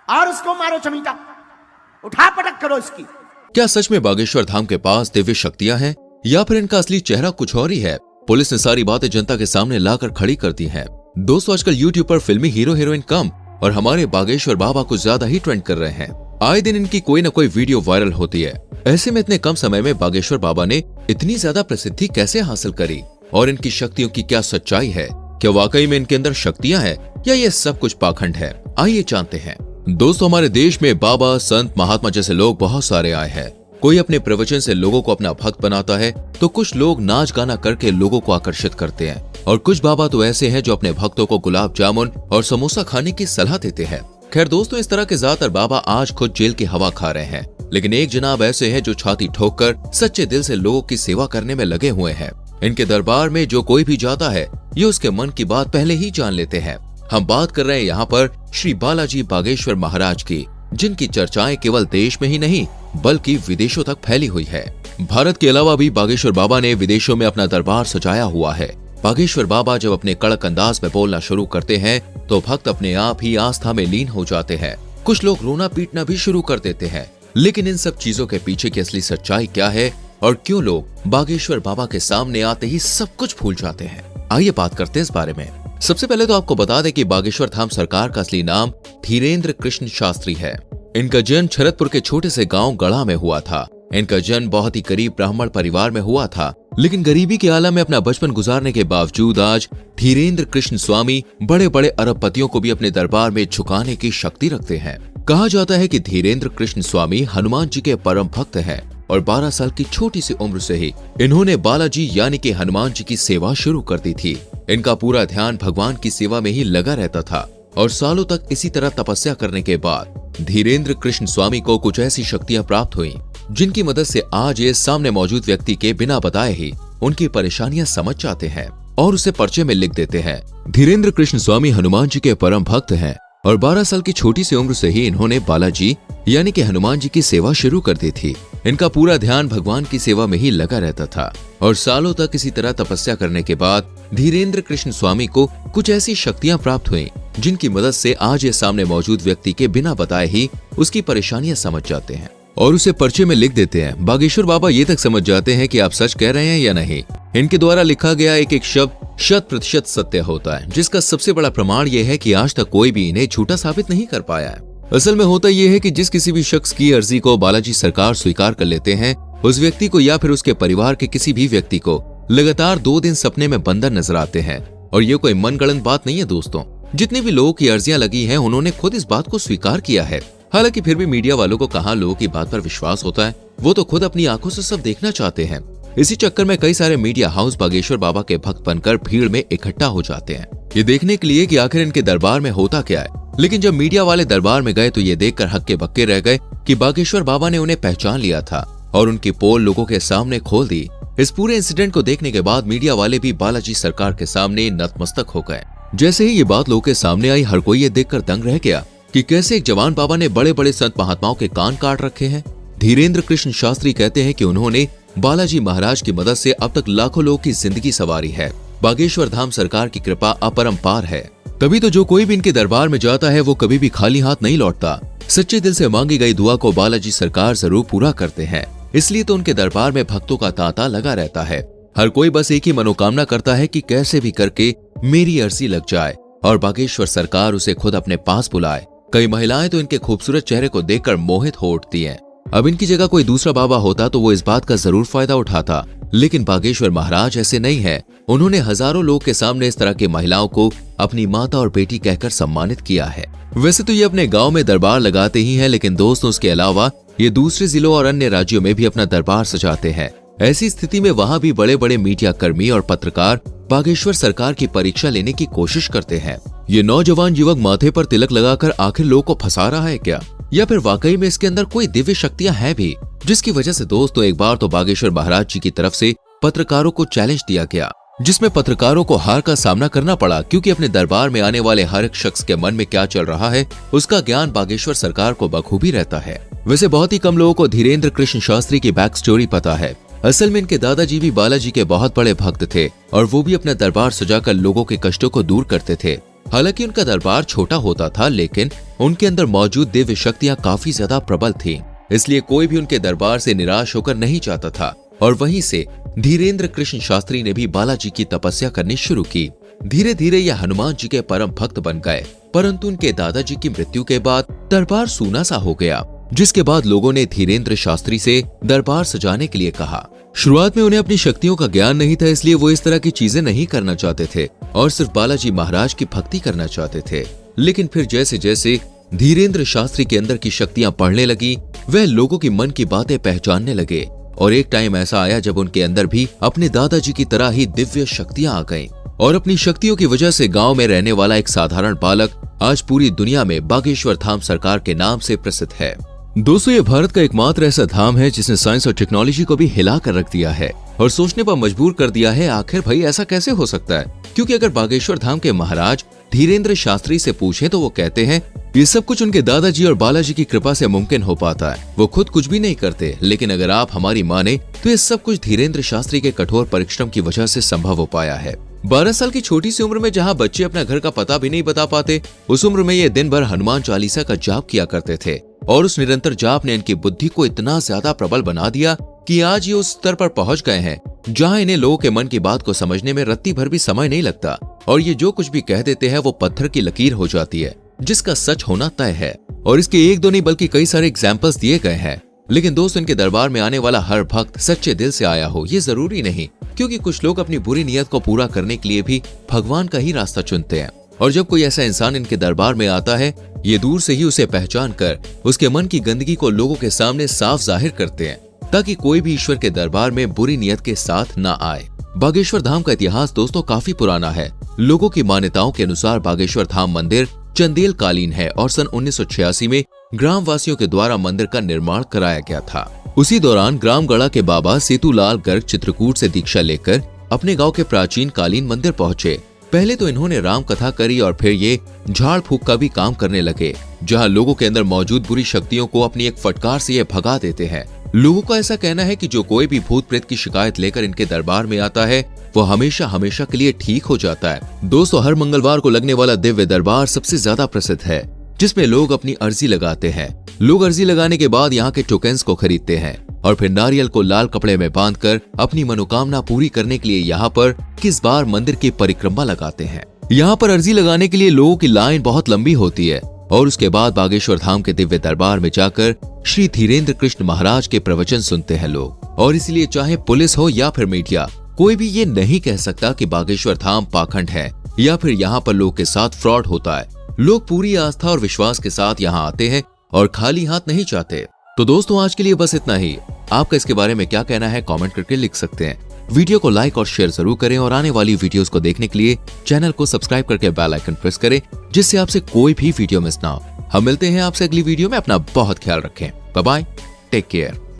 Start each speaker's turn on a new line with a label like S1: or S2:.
S1: और उसको मारो चमीटा, उठा पटक करो इसकी।
S2: क्या सच में बागेश्वर धाम के पास दिव्य शक्तियां हैं या फिर इनका असली चेहरा कुछ और ही है? पुलिस ने सारी बातें जनता के सामने लाकर खड़ी कर दी हैं। दोस्तों, आजकल यूट्यूब पर फिल्मी हीरो हीरोइन कम और हमारे बागेश्वर बाबा कुछ ज्यादा ही ट्रेंड कर रहे हैं। आए दिन इनकी कोई न कोई वीडियो वायरल होती है। ऐसे में इतने कम समय में बागेश्वर बाबा ने इतनी ज्यादा प्रसिद्धि कैसे हासिल करी और इनकी शक्तियों की क्या सच्चाई है? क्या वाकई में इनके अंदर शक्तियां हैं या ये सब कुछ पाखंड है? आइए जानते हैं। दोस्तों, हमारे देश में बाबा, संत, महात्मा जैसे लोग बहुत सारे आए हैं। कोई अपने प्रवचन से लोगों को अपना भक्त बनाता है तो कुछ लोग नाच गाना करके लोगों को आकर्षित करते हैं और कुछ बाबा तो ऐसे हैं जो अपने भक्तों को गुलाब जामुन और समोसा खाने की सलाह देते हैं। खैर दोस्तों, इस तरह के ज्यादातर बाबा आज खुद जेल की हवा खा रहे हैं, लेकिन एक जनाब ऐसे हैं जो छाती ठोककर सच्चे दिल से लोगों की सेवा करने में लगे हुए हैं। इनके दरबार में जो कोई भी जाता है ये उसके मन की बात पहले ही जान लेते हैं। हम बात कर रहे हैं यहाँ पर श्री बालाजी बागेश्वर महाराज की, जिनकी चर्चाएं केवल देश में ही नहीं बल्कि विदेशों तक फैली हुई है। भारत के अलावा भी बागेश्वर बाबा ने विदेशों में अपना दरबार सजाया हुआ है। बागेश्वर बाबा जब अपने कड़क अंदाज में बोलना शुरू करते हैं तो भक्त अपने आप ही आस्था में लीन हो जाते हैं। कुछ लोग रोना पीटना भी शुरू कर देते हैं। लेकिन इन सब चीजों के पीछे की असली सच्चाई क्या है और क्यों लोग बागेश्वर बाबा के सामने आते ही सब कुछ भूल जाते हैं? आइए बात करते हैं इस बारे में। सबसे पहले तो आपको बता दें कि बागेश्वर धाम सरकार का असली नाम धीरेन्द्र कृष्ण शास्त्री है। इनका जन्म शरदपुर के छोटे से गांव गढ़ा में हुआ था। इनका जन्म बहुत ही गरीब ब्राह्मण परिवार में हुआ था, लेकिन गरीबी के आलम में अपना बचपन गुजारने के बावजूद आज धीरेन्द्र कृष्ण स्वामी बड़े बड़े अरबपतियों को भी अपने दरबार में झुकाने की शक्ति रखते हैं। कहा जाता है कि धीरेन्द्र कृष्ण स्वामी हनुमान जी के परम भक्त हैं और 12 साल की छोटी सी उम्र से ही इन्होंने बालाजी यानी कि हनुमान जी की सेवा शुरू कर दी थी। इनका पूरा ध्यान भगवान की सेवा में ही लगा रहता था और सालों तक इसी तरह तपस्या करने के बाद धीरेन्द्र कृष्ण स्वामी को कुछ ऐसी शक्तियां प्राप्त हुईं, जिनकी मदद से आज ये सामने मौजूद व्यक्ति के बिना बताए ही उनकी परेशानियां समझ जाते हैं और उसे पर्चे में लिख देते हैं। धीरेन्द्र कृष्ण स्वामी हनुमान जी के परम भक्त हैं और 12 साल की छोटी सी उम्र से ही इन्होंने बालाजी यानी कि हनुमान जी की सेवा शुरू कर दी थी। इनका पूरा ध्यान भगवान की सेवा में ही लगा रहता था और सालों तक इसी तरह तपस्या करने के बाद धीरेन्द्र कृष्ण स्वामी को कुछ ऐसी शक्तियां प्राप्त हुईं, जिनकी मदद से आज ये सामने मौजूद व्यक्ति के बिना बताए ही उसकी परेशानियां समझ जाते हैं और उसे पर्चे में लिख देते हैं। बागेश्वर बाबा ये तक समझ जाते हैं कि आप सच कह रहे हैं या नहीं। इनके द्वारा लिखा गया एक एक शब्द 100% सत्य होता है, जिसका सबसे बड़ा प्रमाण यह है कि आज तक कोई भी इन्हें झूठा साबित नहीं कर पाया है। असल में होता यह है कि जिस किसी भी शख्स की अर्जी को बालाजी सरकार स्वीकार कर लेते हैं, उस व्यक्ति को या फिर उसके परिवार के किसी भी व्यक्ति को लगातार 2 दिन सपने में बंदर नजर आते हैं। और ये कोई मनगढ़ंत बात नहीं है दोस्तों। जितने भी लोगों की अर्जियां लगी हैं उन्होंने खुद इस बात को स्वीकार किया है। हालांकि फिर भी मीडिया वालों को कहां लोगों की बात पर विश्वास होता है, वो तो खुद अपनी आंखों से सब देखना चाहते हैं। इसी चक्कर में कई सारे मीडिया हाउस बागेश्वर बाबा के भक्त बनकर भीड़ में इकट्ठा हो जाते हैं, ये देखने के लिए कि आखिर इनके दरबार में होता क्या है। लेकिन जब मीडिया वाले दरबार में गए तो ये देखकर हक्के बक्के रह गए कि बागेश्वर बाबा ने उन्हें पहचान लिया था और उनकी पोल लोगों के सामने खोल दी। इस पूरे इंसिडेंट को देखने के बाद मीडिया वाले भी बालाजी सरकार के सामने नतमस्तक हो गए। जैसे ही ये बात लोगों के सामने आई, हर कोई ये देखकर दंग रह गया कि कैसे एक जवान बाबा ने बड़े बड़े संत महात्माओं के कान काट रखे हैं। धीरेन्द्र कृष्ण शास्त्री कहते हैं कि उन्होंने बालाजी महाराज की मदद से अब तक लाखों लोगों की जिंदगी संवारी है। बागेश्वर धाम सरकार की कृपा अपरंपार है, तभी तो जो कोई भी इनके दरबार में जाता है वो कभी भी खाली हाथ नहीं लौटता। सच्चे दिल से मांगी गई दुआ को बालाजी सरकार जरूर पूरा करते हैं, इसलिए तो उनके दरबार में भक्तों का तांता लगा रहता है। हर कोई बस एक ही मनोकामना करता है कि कैसे भी करके मेरी अर्जी लग जाए और बागेश्वर सरकार उसे खुद अपने पास बुलाए। कई महिलाएं तो इनके खूबसूरत चेहरे को देखकर मोहित हो उठती हैं। अब इनकी जगह कोई दूसरा बाबा होता तो वो इस बात का जरूर फायदा उठाता, लेकिन बागेश्वर महाराज ऐसे नहीं है। उन्होंने हजारों लोग के सामने इस तरह की महिलाओं को अपनी माता और बेटी कहकर सम्मानित किया है। वैसे तो ये अपने गांव में दरबार लगाते ही हैं, लेकिन दोस्तों उसके अलावा ये दूसरे जिलों और अन्य राज्यों में भी अपना दरबार सजाते हैं। ऐसी स्थिति में वहां भी बड़े बड़े मीडिया कर्मी और पत्रकार बागेश्वर सरकार की परीक्षा लेने की कोशिश करते हैं। ये नौजवान युवक माथे पर तिलक लगाकर आखिर लोगों को फंसा रहा है क्या, या फिर वाकई में इसके अंदर कोई दिव्य शक्तियां हैं भी, जिसकी वजह से दोस्तों एक बार तो बागेश्वर महाराज जी की तरफ से पत्रकारों को चैलेंज दिया गया, जिसमें पत्रकारों को हार का सामना करना पड़ा, क्योंकि अपने दरबार में आने वाले हर एक शख्स के मन में क्या चल रहा है उसका ज्ञान बागेश्वर सरकार को बखूबी रहता है। वैसे बहुत ही कम लोगों को धीरेन्द्र कृष्ण शास्त्री की बैक स्टोरी पता है। असल में इनके दादाजी भी बालाजी के बहुत बड़े भक्त थे और वो भी अपना दरबार सजाकर लोगों के कष्टों को दूर करते थे। हालांकि उनका दरबार छोटा होता था, लेकिन उनके अंदर मौजूद दिव्य शक्तियां काफी ज्यादा प्रबल थीं। इसलिए कोई भी उनके दरबार से निराश होकर नहीं जाता था। और वहीं से धीरेन्द्र कृष्ण शास्त्री ने भी बालाजी की तपस्या करनी शुरू की। धीरे धीरे यह हनुमान जी के परम भक्त बन गए, परंतु उनके दादाजी की मृत्यु के बाद दरबार सूना सा हो गया, जिसके बाद लोगों ने धीरेन्द्र शास्त्री से दरबार सजाने के लिए कहा। शुरुआत में उन्हें अपनी शक्तियों का ज्ञान नहीं था, इसलिए वो इस तरह की चीजें नहीं करना चाहते थे और सिर्फ बालाजी महाराज की भक्ति करना चाहते थे। लेकिन फिर जैसे जैसे धीरेन्द्र शास्त्री के अंदर की शक्तियां बढ़ने लगी, वह लोगों की मन की बातें पहचानने लगे और एक टाइम ऐसा आया जब उनके अंदर भी अपने दादाजी की तरह ही दिव्य शक्तियां आ गईं और अपनी शक्तियों की वजह से गांव में रहने वाला एक साधारण बालक आज पूरी दुनिया में बागेश्वर धाम सरकार के नाम से प्रसिद्ध है। दोस्तों, ये भारत का एकमात्र ऐसा धाम है जिसने साइंस और टेक्नोलॉजी को भी हिला कर रख दिया है और सोचने पर मजबूर कर दिया है, आखिर भाई ऐसा कैसे हो सकता है? क्योंकि अगर बागेश्वर धाम के महाराज धीरेन्द्र शास्त्री से पूछें तो वो कहते हैं ये सब कुछ उनके दादाजी और बालाजी की कृपा से मुमकिन हो पाता है। वो खुद कुछ भी नहीं करते, लेकिन अगर आप हमारी माने तो ये सब कुछ धीरेन्द्र शास्त्री के कठोर परिश्रम की वजह से संभव हो पाया है। 12 साल की छोटी सी उम्र में जहाँ बच्चे अपना घर का पता भी नहीं बता पाते, उस उम्र में ये दिन भर हनुमान चालीसा का जाप किया करते थे और उस निरंतर जाप ने इनकी बुद्धि को इतना ज्यादा प्रबल बना दिया कि आज ये उस स्तर पर पहुंच गए हैं जहां इन्हें लोगों के मन की बात को समझने में रत्ती भर भी समय नहीं लगता और ये जो कुछ भी कह देते हैं वो पत्थर की लकीर हो जाती है, जिसका सच होना तय है। और इसके एक दो नहीं बल्कि कई सारे एग्जाम्पल्स दिए गए हैं। लेकिन दोस्त, इनके दरबार में आने वाला हर भक्त सच्चे दिल से आया हो ये जरूरी नहीं, क्योंकि कुछ लोग अपनी बुरी नीयत को पूरा करने के लिए भी भगवान का ही रास्ता चुनते हैं। और जब कोई ऐसा इंसान इनके दरबार में आता है, ये दूर से ही उसे पहचान कर उसके मन की गंदगी को लोगों के सामने साफ जाहिर करते हैं, ताकि कोई भी ईश्वर के दरबार में बुरी नीयत के साथ ना आए। बागेश्वर धाम का इतिहास दोस्तों काफी पुराना है। लोगों की मान्यताओं के अनुसार बागेश्वर धाम मंदिर चंदेल कालीन है और सन 1986 में ग्राम वासियों के द्वारा मंदिर का निर्माण कराया गया था। उसी दौरान ग्राम गढ़ा के बाबा सेतुलाल गर्ग चित्रकूट से दीक्षा लेकर अपने गांव के प्राचीन कालीन मंदिर पहुंचे। पहले तो इन्होंने राम कथा करी और फिर ये झाड़ फूक का भी काम करने लगे, जहां लोगों के अंदर मौजूद बुरी शक्तियों को अपनी एक फटकार से ये भगा देते हैं। लोगों का ऐसा कहना है कि जो कोई भी भूत प्रेत की शिकायत लेकर इनके दरबार में आता है वो हमेशा हमेशा के लिए ठीक हो जाता है। दोस्तों, हर मंगलवार को लगने वाला दिव्य दरबार सबसे ज्यादा प्रसिद्ध है, जिसमें लोग अपनी अर्जी लगाते हैं। लोग अर्जी लगाने के बाद यहाँ के टोकन्स को खरीदते हैं और फिर नारियल को लाल कपड़े में बांधकर अपनी मनोकामना पूरी करने के लिए यहाँ पर किस बार मंदिर की परिक्रमा लगाते हैं। यहाँ पर अर्जी लगाने के लिए लोगों की लाइन बहुत लंबी होती है और उसके बाद बागेश्वर धाम के दिव्य दरबार में जाकर श्री धीरेन्द्र कृष्ण महाराज के प्रवचन सुनते हैं लोग। और इसलिए चाहे पुलिस हो या फिर मीडिया, कोई भी ये नहीं कह सकता कि बागेश्वर धाम पाखंड है या फिर यहाँ पर लोग के साथ फ्रॉड होता है। लोग पूरी आस्था और विश्वास के साथ यहाँ आते हैं और खाली हाथ नहीं जाते। तो दोस्तों, आज के लिए बस इतना ही। आपका इसके बारे में क्या कहना है कमेंट करके लिख सकते हैं। वीडियो को लाइक और शेयर जरूर करें और आने वाली वीडियोस को देखने के लिए चैनल को सब्सक्राइब करके बेल आइकन प्रेस करें, जिससे आपसे कोई भी वीडियो मिस ना हो। हम मिलते हैं आपसे अगली वीडियो में। अपना बहुत ख्याल रखें। Bye bye, take care.